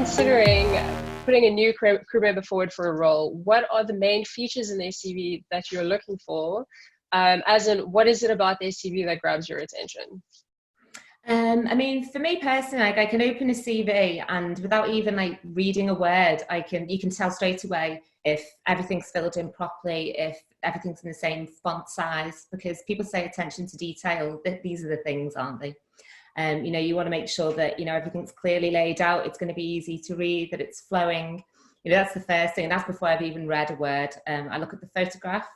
considering putting a new crew member forward for a role, what are the main features in their CV that you're looking for? As in, what is it about their CV that grabs your attention? I mean, for me personally, like I can open a CV and without even like reading a word, you can tell straight away if everything's filled in properly, if everything's in the same font size, because people say attention to detail. These are the things, aren't they? You know, you want to make sure that, you know, everything's clearly laid out. It's going to be easy to read, that it's flowing. You know, that's the first thing. That's before I've even read a word. I look at the photograph,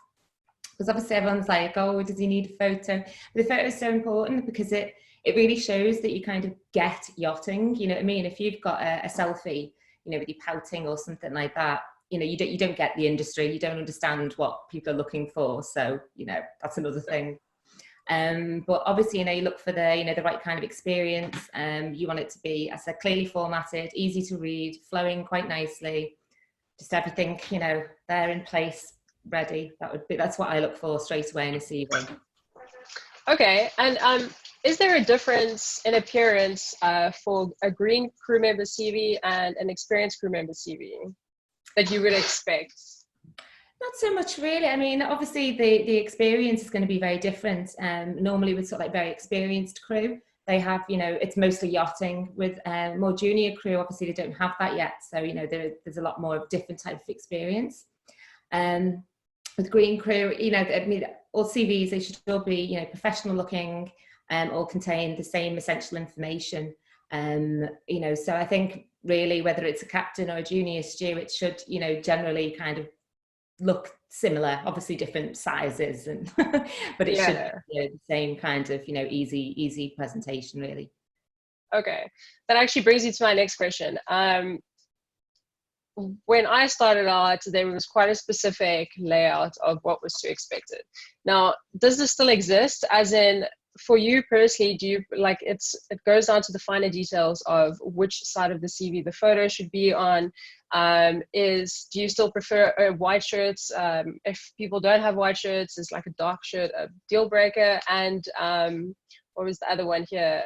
because obviously everyone's like, oh, does he need a photo? But the photo is so important because it really shows that you kind of get yachting. You know what I mean? If you've got a selfie, you know, with you pouting or something like that, you know, you don't get the industry. You don't understand what people are looking for. So, you know, that's another thing. But obviously, you know, you look for the, you know, the right kind of experience. You want it to be, as I said, clearly formatted, easy to read, flowing quite nicely, just everything, you know, there in place, ready. That's what I look for straight away in a CV. Okay, and is there a difference in appearance for a green crew member CV and an experienced crew member CV that you would expect? Not so much really. I mean, obviously the experience is going to be very different. Normally with sort of like very experienced crew, they have, you know, it's mostly yachting. With more junior crew, obviously they don't have that yet. So, you know, there's a lot more of different type of experience. With green crew, you know, I mean, all CVs, they should all be, you know, professional looking, all contain the same essential information. You know, so I think really whether it's a captain or a junior stew, it should, you know, generally kind of look similar, obviously different sizes, and but it should be, you know, the same kind of, you know, easy presentation really. Okay, that actually brings you to my next question. When I started out, there was quite a specific layout of what was to expected. Now, does this still exist? As in, for you personally, do you like it goes down to the finer details of which side of the CV the photo should be on? Do you still prefer white shirts? If people don't have white shirts, is like a dark shirt a deal breaker? And what was the other one here?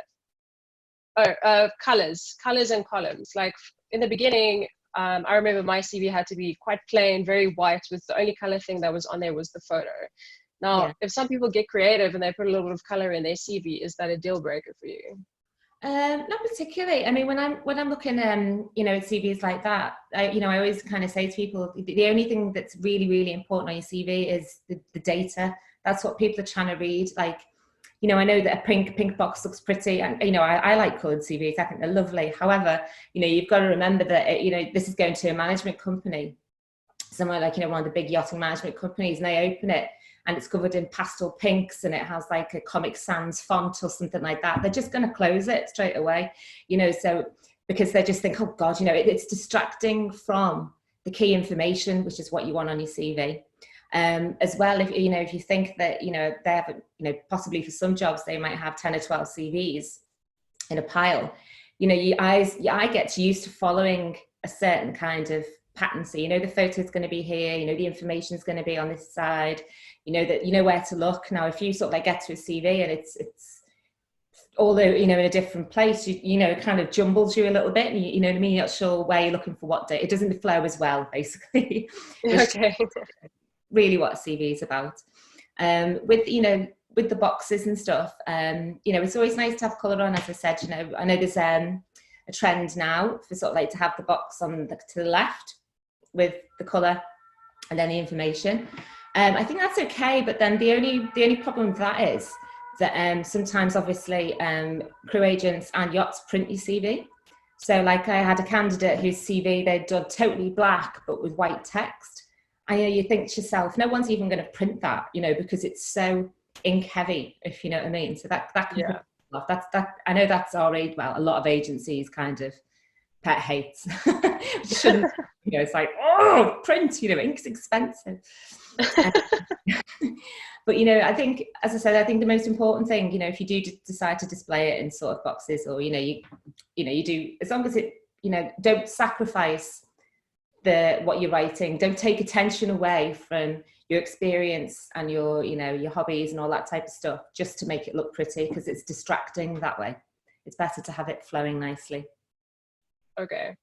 Oh, colors and columns. Like in the beginning, I remember my CV had to be quite plain, very white, with the only color thing that was on there was the photo. Now, yeah, if some people get creative and they put a little bit of color in their CV, is that a deal breaker for you? Not particularly. I mean, when I'm looking, you know, at CVs like that, you know, I always kind of say to people, the only thing that's really important on your CV is the data. That's what people are trying to read. Like, you know, I know that a pink box looks pretty, and you know, I like coloured CVs. I think they're lovely. However, you know, you've got to remember that you know, this is going to a management company, somewhere like, you know, one of the big yachting management companies, and they open it and it's covered in pastel pinks and it has like a Comic Sans font or something like that. They're just going to close it straight away, you know, so because they just think, oh God, you know, it's distracting from the key information, which is what you want on your CV. As well, if you know, if you think that, you know, they have, you know, possibly for some jobs they might have 10 or 12 CVs in a pile, you know, your eye gets used to following a certain kind of pattern. So you know the photo is going to be here, you know the information is going to be on this side, you know that you know where to look. Now if you sort of like get to a CV and it's although, you know, in a different place, you know, it kind of jumbles you a little bit, and you know what I mean, you're not sure where you're looking for what date. It doesn't flow as well, basically. Okay. Really what a CV is about. With, you know, with the boxes and stuff, you know, it's always nice to have colour on. As I said, you know, I know there's a trend now for sort of like to have the box on to the left with the colour and then the information. I think that's okay, but then the only problem with that is that sometimes obviously crew agents and yachts print your CV. So like I had a candidate whose CV they'd done totally black but with white text. And you know, you think to yourself, no one's even going to print that, you know, because it's so ink heavy, if you know what I mean. So that can yeah. That I know that's already, well, a lot of agencies kind of pet hates. Shouldn't, you know, it's like, oh, print, you know, ink's expensive. But you know, I think, as I said, I think the most important thing, you know, if you do decide to display it in sort of boxes, or you know, you do, as long as it, you know, don't sacrifice what you're writing, don't take attention away from your experience and your, you know, your hobbies and all that type of stuff just to make it look pretty, because it's distracting that way. It's better to have it flowing nicely. Okay.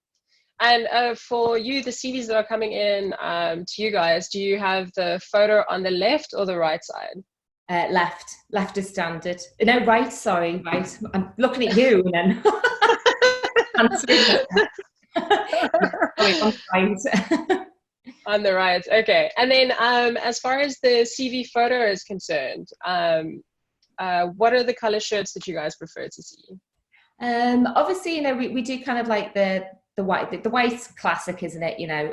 And for you, the CVs that are coming in to you guys, do you have the photo on the left or the right side? Left is standard. No, right, sorry, right. I'm looking at you and then answering that. Sorry, I'm right. On the right, okay. And then as far as the CV photo is concerned, what are the color shirts that you guys prefer to see? Obviously, you know, we do kind of like the white, the white's classic, isn't it? You know,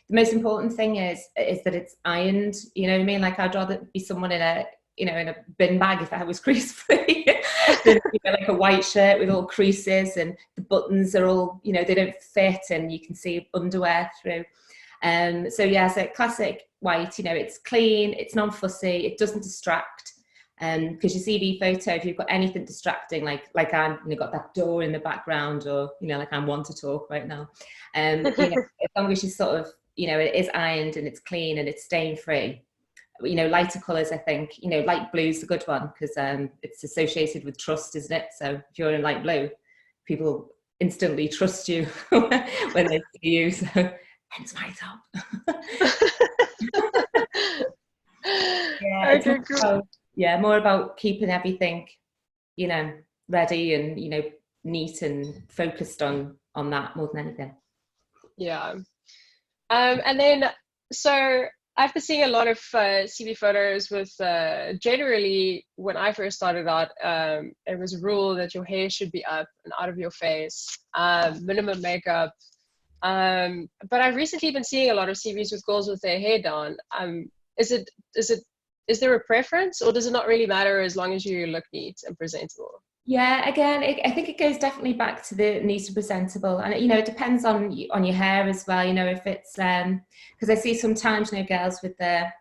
the most important thing is that it's ironed. You know what I mean? Like, I'd rather be someone in a, you know, in a bin bag if I was crease free than, you know, like a white shirt with all creases and the buttons are all, you know, they don't fit and you can see underwear through. So yeah, so classic white. You know, it's clean, it's non-fussy, it doesn't distract. Because your CV photo, if you've got anything distracting, like I'm, you know, got that door in the background, or, you know, like I'm one to talk right now, you know, as long as you sort of, you know, it is ironed and it's clean and it's stain free. You know, lighter colours, I think, you know, light blue's a good one because it's associated with trust, isn't it? So if you're in light blue, people instantly trust you when they see you. So hence my top. Yeah, it's Okay, cool. more about keeping everything, you know, ready and, you know, neat and focused on that more than anything. Yeah. And then, so I've been seeing a lot of CV photos with generally when I first started out, it was a rule that your hair should be up and out of your face, minimum makeup. But I've recently been seeing a lot of CVs with girls with their hair down. Is there a preference, or does it not really matter as long as you look neat and presentable? Yeah, again, I think it goes definitely back to the neat and presentable, and, you know, it depends on your hair as well. You know, if it's because I see sometimes, you know, girls with their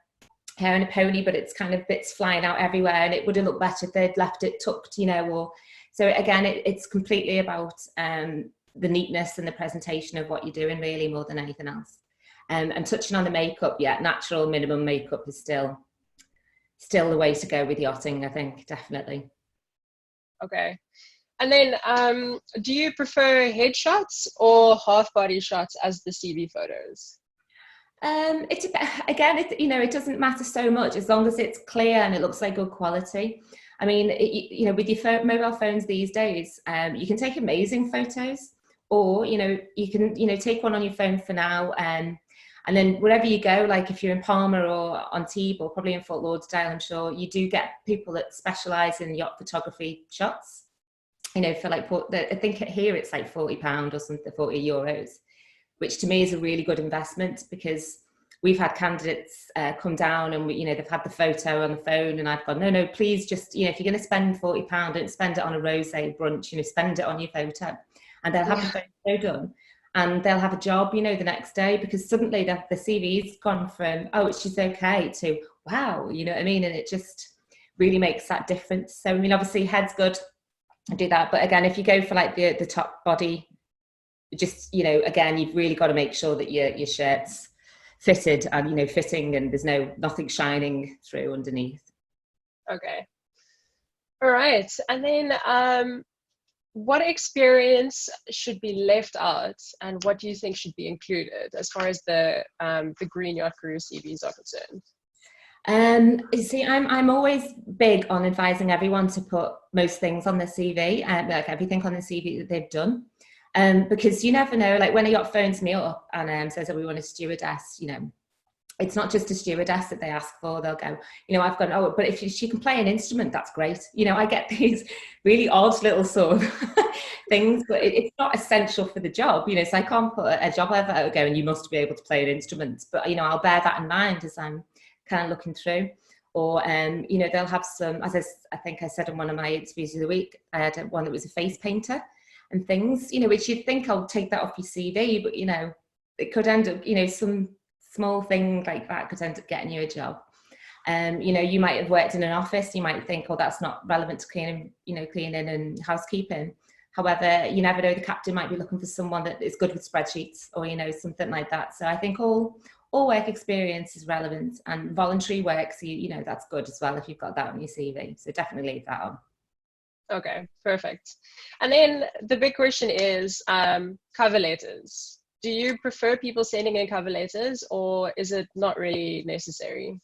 hair in a pony, but it's kind of bits flying out everywhere, and it would have looked better if they'd left it tucked, you know. Or so again, it's completely about the neatness and the presentation of what you're doing, really, more than anything else. And touching on the makeup, yeah, natural minimum makeup is still the way to go with yachting, I think, definitely. Okay. And then, do you prefer headshots or half body shots as the CV photos? Again, you know, it doesn't matter so much as long as it's clear and it looks like good quality. I mean, you know, with your mobile phones these days, you can take amazing photos, or, you know, you can, you know, take one on your phone for now, and then wherever you go, like if you're in Palma or Antibes or probably in Fort Lauderdale, I'm sure you do get people that specialise in yacht photography shots. You know, for like, I think here it's like £40 or something, €40, which to me is a really good investment, because we've had candidates come down and you know, they've had the photo on the phone, and I've gone, no, please, just, you know, if you're going to spend £40, don't spend it on a rosé brunch, you know, spend it on your photo, and they'll have the photo done, and they'll have a job, you know, the next day, because suddenly the CV's gone from, oh, she's okay, to wow, you know what I mean? And it just really makes that difference. So I mean, obviously head's good, I do that, but again, if you go for like the top body, just, you know, again, you've really got to make sure that your shirt's fitted and, you know, fitting, and there's nothing shining through underneath. Okay. All right. And then what experience should be left out, and what do you think should be included as far as the Green Yacht Crew CVs are concerned? You see, I'm always big on advising everyone to put most things on their CV, like everything on the CV that they've done. Because you never know, like when a yacht phones me up and says that we want a stewardess, you know, it's not just a stewardess that they ask for. They'll go, you know, I've gone, oh, but if she can play an instrument, that's great. You know, I get these really odd little sort of things, but it's not essential for the job, you know, so I can't put a job advert going, you must be able to play an instrument. But, you know, I'll bear that in mind as I'm kind of looking through. Or, you know, they'll have some, as I think I said in one of my interviews of the week, I had one that was a face painter and things, you know, which you'd think I'll take that off your CV, but, you know, it could end up, you know, some small thing like that could end up getting you a job. You know, you might have worked in an office, you might think, oh, that's not relevant to cleaning, you know, cleaning and housekeeping. However, you never know, the captain might be looking for someone that is good with spreadsheets, or, you know, something like that. So I think all work experience is relevant, and voluntary work, so you know, that's good as well if you've got that on your CV. So definitely leave that on. Okay, perfect. And then the big question is cover letters. do you prefer people sending in cover letters, or is it not really necessary?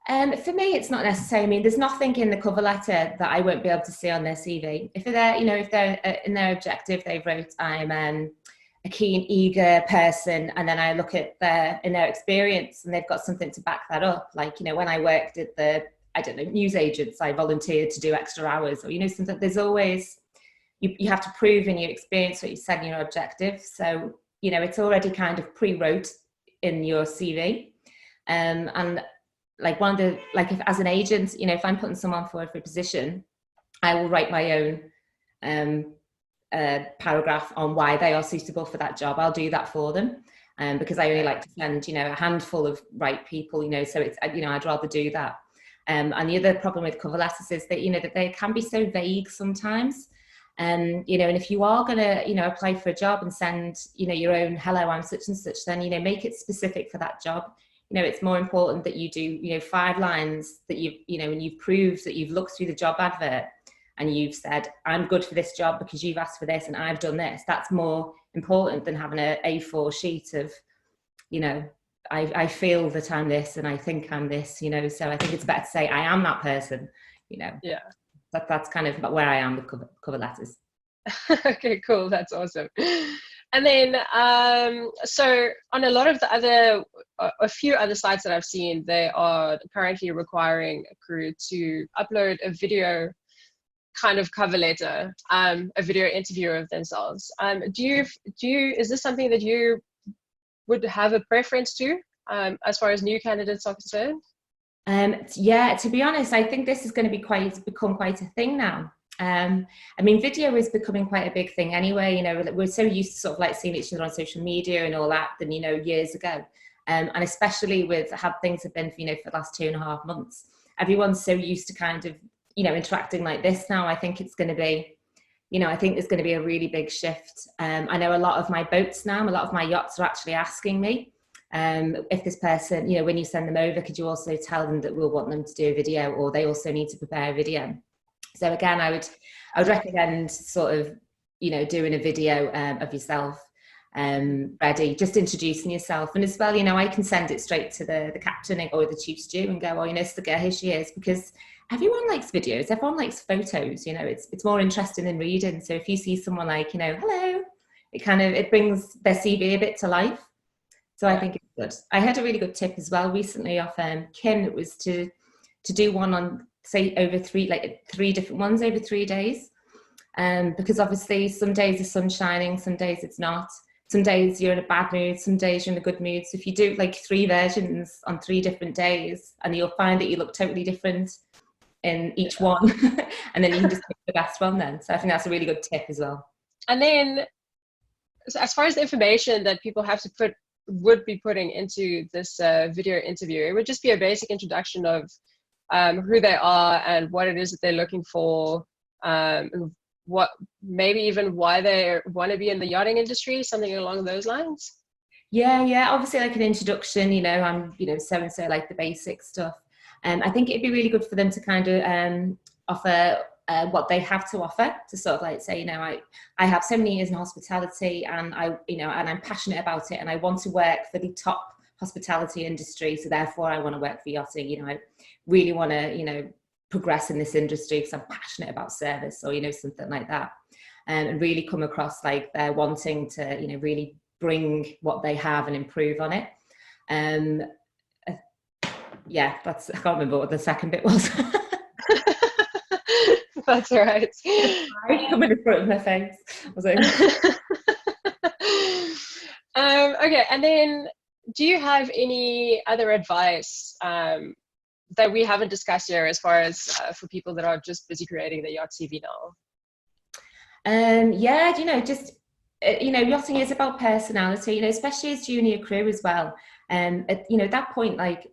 For me, it's not necessary. I mean, there's nothing in the cover letter that I won't be able to see on their CV. If they're, if they're in their objective, they wrote, I'm a keen, eager person, and then I look at in their experience, and they've got something to back that up. Like, when I worked at the, news agents, I volunteered to do extra hours, or something. There's always, you have to prove in your experience what you said in your objective. So, it's already kind of pre-wrote in your CV, and like if as an agent, if I'm putting someone forward for a position, I will write my own paragraph on why they are suitable for that job. I'll do that for them, because I only like to send, a handful of right people, so it's, I'd rather do that. And the other problem with cover letters is that, that they can be so vague sometimes. And if you are going to, apply for a job and send, your own, hello, I'm such and such, then, make it specific for that job. It's more important that you do, 5 lines that and you've proved that you've looked through the job advert and you've said, I'm good for this job because you've asked for this and I've done this. That's more important than having an A4 sheet of, I feel that I'm this and I think I'm this, so I think it's better to say I am that person, Yeah. That's kind of where I am with cover letters. Okay, cool. That's awesome. And then, so on a lot of the a few other sites that I've seen, they are currently requiring a crew to upload a video kind of cover letter, a video interview of themselves. Is this something that you would have a preference to, as far as new candidates are concerned? Yeah, to be honest, I think this is going to become quite a thing now. I mean, video is becoming quite a big thing anyway. We're so used to sort of like seeing each other on social media and all that than, years ago. And especially with how things have been, for the last 2.5 months, everyone's so used to kind of, interacting like this now. I think it's going to be, I think there's going to be a really big shift. I know a lot of my boats now, a lot of my yachts are actually asking me, if this person, when you send them over, could you also tell them that we'll want them to do a video, or they also need to prepare a video. So again, I would recommend sort of, doing a video of yourself ready, just introducing yourself. And as well, I can send it straight to the captain or the chief stew and go, oh, Sticker, here she is, because everyone likes videos, everyone likes photos, it's more interesting than reading. So if you see someone like, hello, it brings their CV a bit to life. So I think it's good. I had a really good tip as well recently off Kim. It was to do one on, say, over 3 different ones over 3 days. Because obviously some days the sun's shining, some days it's not. Some days you're in a bad mood, some days you're in a good mood. So if you do like 3 versions on 3 different days, and you'll find that you look totally different in each one, and then you can just pick the best one then. So I think that's a really good tip as well. And then, as far as the information that people have to would be putting into this video interview, it would just be a basic introduction of who they are and what it is that they're looking for, what maybe even why they want to be in the yachting industry, something along those lines. Yeah, obviously like an introduction, I'm so and so, like the basic stuff. I think it'd be really good for them to kind of offer what they have to offer, to sort of like say, I have so many years in hospitality, and and I'm passionate about it, and I want to work for the top hospitality industry, so therefore I want to work for yachting. I really want to progress in this industry because I'm passionate about service, or something like that, and really come across like they're wanting to really bring what they have and improve on it. Yeah, I can't remember what the second bit was. That's all right. Coming in front of my face. Okay, and then do you have any other advice that we haven't discussed here, as far as for people that are just busy creating the Yacht CV now? Yeah, yachting is about personality, especially as junior crew as well. At that point, like,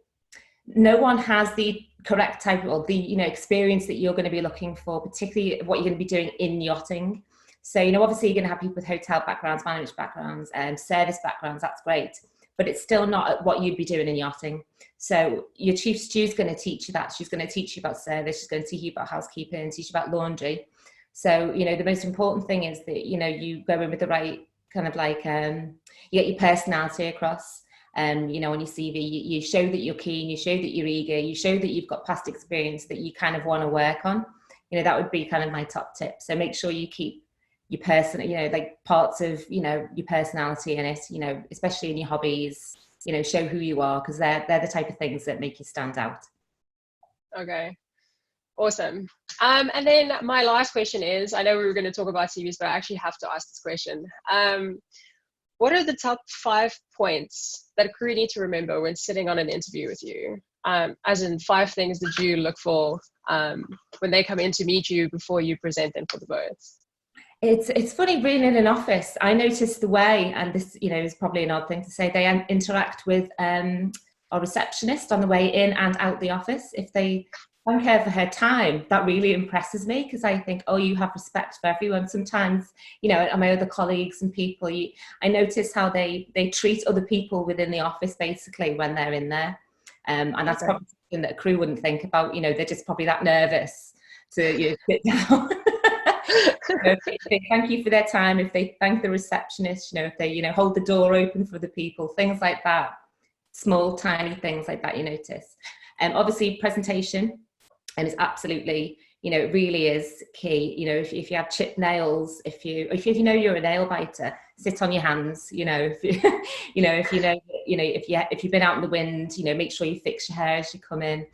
no one has the correct type or the experience that you're going to be looking for, particularly what you're going to be doing in yachting. So obviously you're going to have people with hotel backgrounds, management backgrounds, and service backgrounds. That's great, but it's still not what you'd be doing in yachting. So your chief stew's going to teach you that. She's going to teach you about service. She's going to teach you about housekeeping, teach you about laundry. So the most important thing is that you go in with the right kind of like, you get your personality across. You know, on your CV, you show that you're keen, you show that you're eager, you show that you've got past experience that you kind of want to work on. You know, that would be kind of my top tip. So make sure you keep your person, you know, like parts of, you know, your personality in it, you know, especially in your hobbies, you know, show who you are, because they're the type of things that make you stand out. Okay. Awesome. And then my last question is, I know we were going to talk about CVs, but I actually have to ask this question. What are the top 5 points that a crew need to remember when sitting on an interview with you? As in 5 things that you look for when they come in to meet you before you present them for the boat? It's funny being in an office. I noticed the way, and this, you know, is probably an odd thing to say, they interact with our receptionist on the way in and out the office. If they thank her for her time, that really impresses me, because I think, oh, you have respect for everyone. Sometimes, you know, and my other colleagues and people, I notice how they treat other people within the office basically when they're in there, and that's probably something that a crew wouldn't think about. You know, they're just probably that nervous to, you know, sit down. If they thank you for their time, if they thank the receptionist, you know, if they, you know, hold the door open for the people, things like that, small tiny things like that you notice. Obviously presentation, and it's absolutely, you know, it really is key. You know, if you have chipped nails, if you know you're a nail biter, sit on your hands. You know, if you've been out in the wind, you know, make sure you fix your hair as you come in.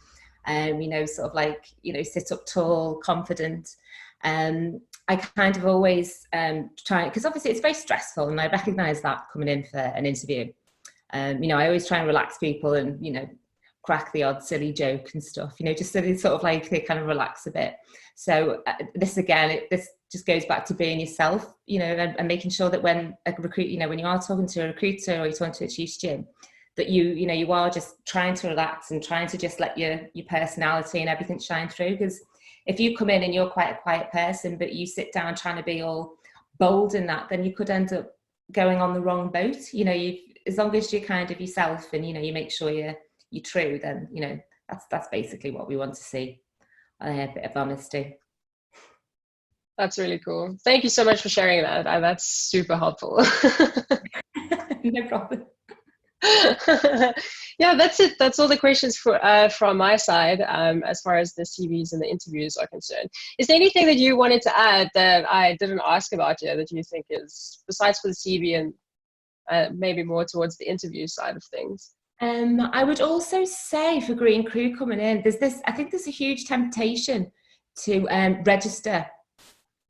You know, sort of like, you know, sit up tall, confident. I kind of always try, because obviously it's very stressful, and I recognise that coming in for an interview. You know, I always try and relax people and, you know, crack the odd silly joke and stuff, you know, just so they sort of like, they kind of relax a bit. So this just goes back to being yourself, you know, and making sure that when a recruit, you know, when you are talking to a recruiter or you're talking to a chief gym, that you know, you are just trying to relax and trying to just let your personality and everything shine through. Because if you come in and you're quite a quiet person, but you sit down trying to be all bold in that, then you could end up going on the wrong boat. You know, as long as you're kind of yourself and, you know, you make sure you're true, then, you know, that's basically what we want to see. A bit of honesty. That's really cool. Thank you so much for sharing that. That's super helpful. No problem. Yeah, that's it. That's all the questions from my side, as far as the CVs and the interviews are concerned. Is there anything that you wanted to add that I didn't ask about yet that you think is, besides for the CV and maybe more towards the interview side of things? I would also say for green crew coming in, I think there's a huge temptation to register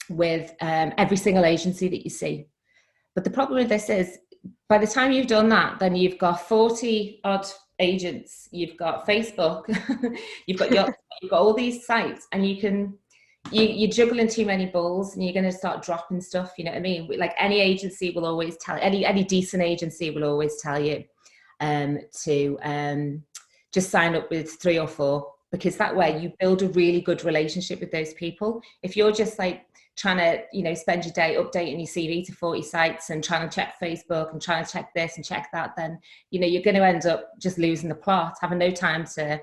with every single agency that you see. But the problem with this is, by the time you've done that, then you've got 40 odd agents, you've got Facebook, you've got all these sites, and you're juggling too many balls, and you're going to start dropping stuff. You know what I mean? Like any agency will always tell, any decent agency will always tell you to just sign up with 3 or 4, because that way you build a really good relationship with those people. If you're just like trying to, you know, spend your day updating your CV to 40 sites and trying to check Facebook and trying to check this and check that, then, you know, you're going to end up just losing the plot, having no time to,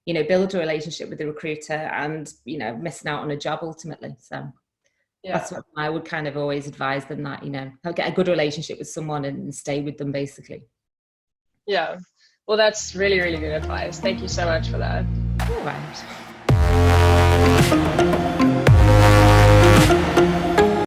you know, build a relationship with the recruiter, and, you know, missing out on a job ultimately. So yeah, that's what I would kind of always advise them, that, you know, I'll get a good relationship with someone and stay with them basically. Yeah, well, that's really, really good advice. Thank you so much for that. All right.